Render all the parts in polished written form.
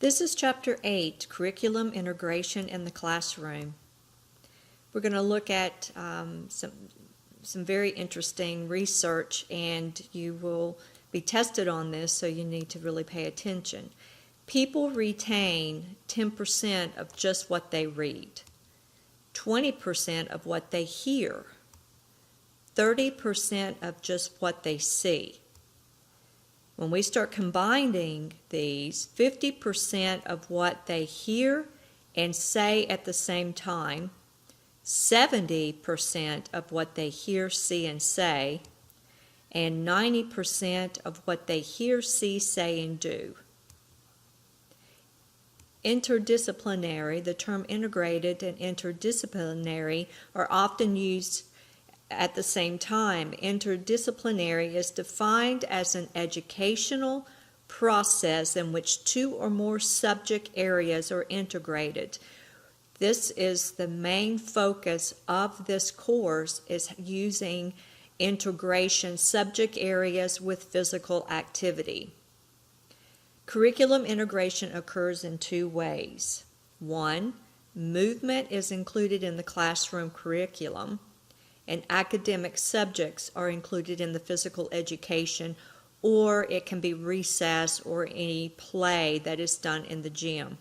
This is Chapter 8, Curriculum Integration in the Classroom. We're going to look at some very interesting research, and you will be tested on this, so you need to really pay attention. People retain 10% of just what they read, 20% of what they hear, 30% of just what they see. When we start combining these, 50% of what they hear and say at the same time, 70% of what they hear, see, and say, and 90% of what they hear, see, say, and do. Interdisciplinary, the term integrated and interdisciplinary are often used at the same time. Interdisciplinary is defined as an educational process in which two or more subject areas are integrated. This is the main focus of this course, is using integration subject areas with physical activity. Curriculum integration occurs in two ways. One, movement is included in the classroom curriculum, and academic subjects are included in the physical education, or it can be recess or any play that is done in the gym.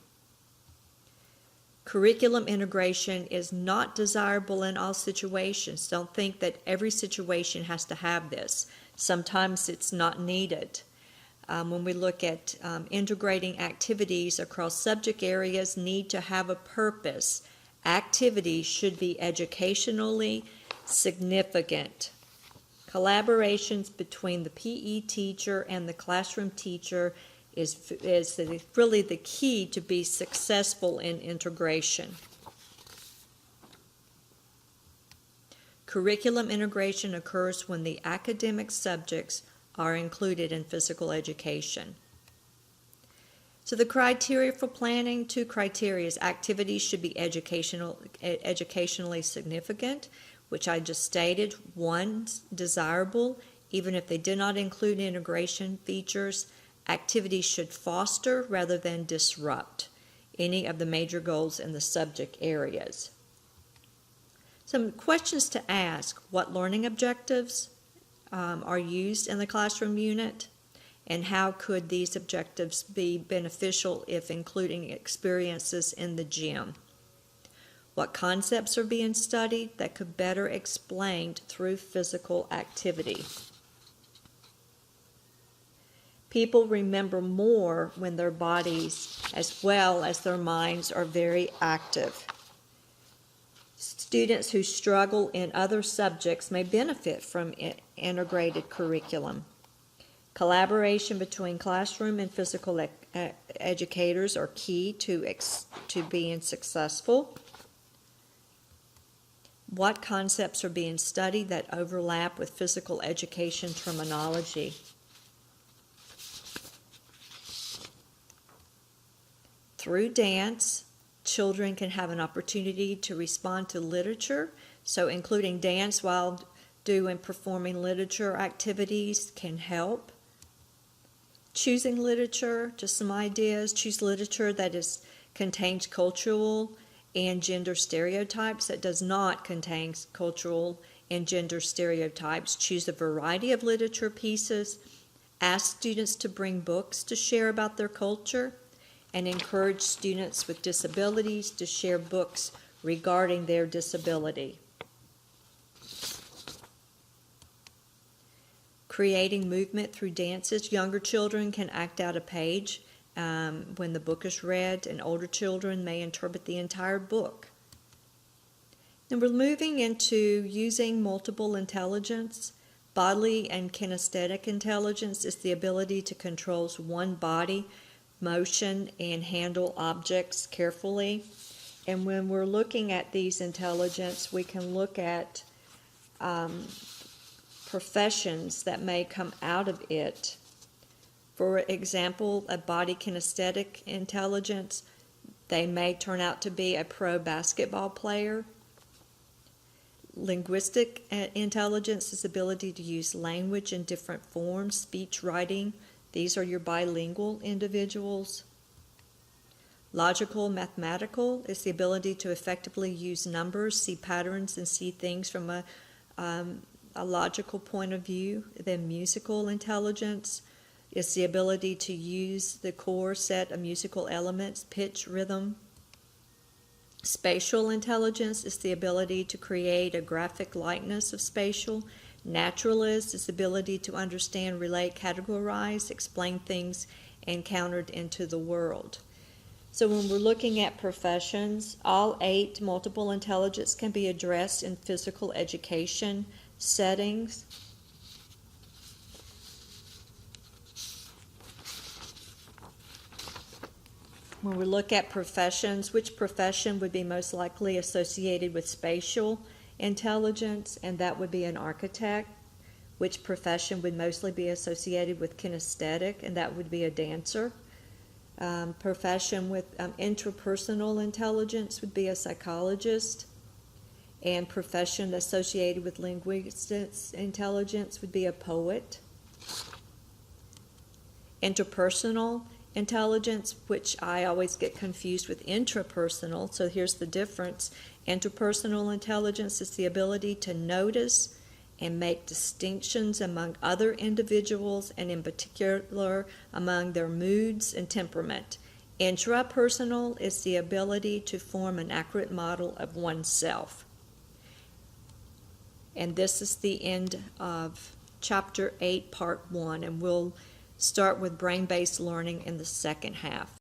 Curriculum integration is not desirable in all situations. Don't think that every situation has to have this. Sometimes it's not needed. When we look at integrating activities across subject areas, need to have a purpose. Activities should be educationally significant. Collaborations between the PE teacher and the classroom teacher is really the key to be successful in integration. Curriculum integration occurs when the academic subjects are included in physical education. So the criteria for planning, two criteria is activities should be educationally significant, which I just stated. One, desirable, even if they did not include integration features. Activities should foster rather than disrupt any of the major goals in the subject areas. Some questions to ask: what learning objectives are used in the classroom unit, and how could these objectives be beneficial if including experiences in the gym? What concepts are being studied that could better explained through physical activity? People remember more when their bodies as well as their minds are very active. Students who struggle in other subjects may benefit from integrated curriculum. Collaboration between classroom and physical educators are key to being successful. What concepts are being studied that overlap with physical education terminology? Through dance, children can have an opportunity to respond to literature, so including dance while doing performing literature activities can help. Choosing literature, just some ideas. Choose literature that contains cultural and gender stereotypes, that does not contain cultural and gender stereotypes. Choose a variety of literature pieces. Ask students to bring books to share about their culture, and encourage students with disabilities to share books regarding their disability. Creating movement through dances. Younger children can act out a page when the book is read, and older children may interpret the entire book. And we're moving into using multiple intelligence. Bodily and kinesthetic intelligence is the ability to control one body, motion, and handle objects carefully. And when we're looking at these intelligence, we can look at professions that may come out of it. For example, a body kinesthetic intelligence, they may turn out to be a pro basketball player. Linguistic intelligence is the ability to use language in different forms, speech, writing. These are your bilingual individuals. Logical, mathematical is the ability to effectively use numbers, see patterns, and see things from a logical point of view. Then musical intelligence is the ability to use the core set of musical elements, pitch, rhythm. Spatial intelligence is the ability to create a graphic likeness of spatial. Naturalist is the ability to understand, relate, categorize, explain things encountered into the world. So when we're looking at professions, all 8 multiple intelligence can be addressed in physical education settings. When we look at professions, which profession would be most likely associated with spatial intelligence? And that would be an architect. Which profession would mostly be associated with kinesthetic? And that would be a dancer. Profession with interpersonal intelligence would be a psychologist, and profession associated with linguistic intelligence would be a poet. Interpersonal intelligence, which I always get confused with intrapersonal, so here's the difference. Interpersonal intelligence is the ability to notice and make distinctions among other individuals, and in particular among their moods and temperament. Intrapersonal is the ability to form an accurate model of oneself. And this is the end of Chapter 8, Part 1, and we'll start with brain-based learning in the second half.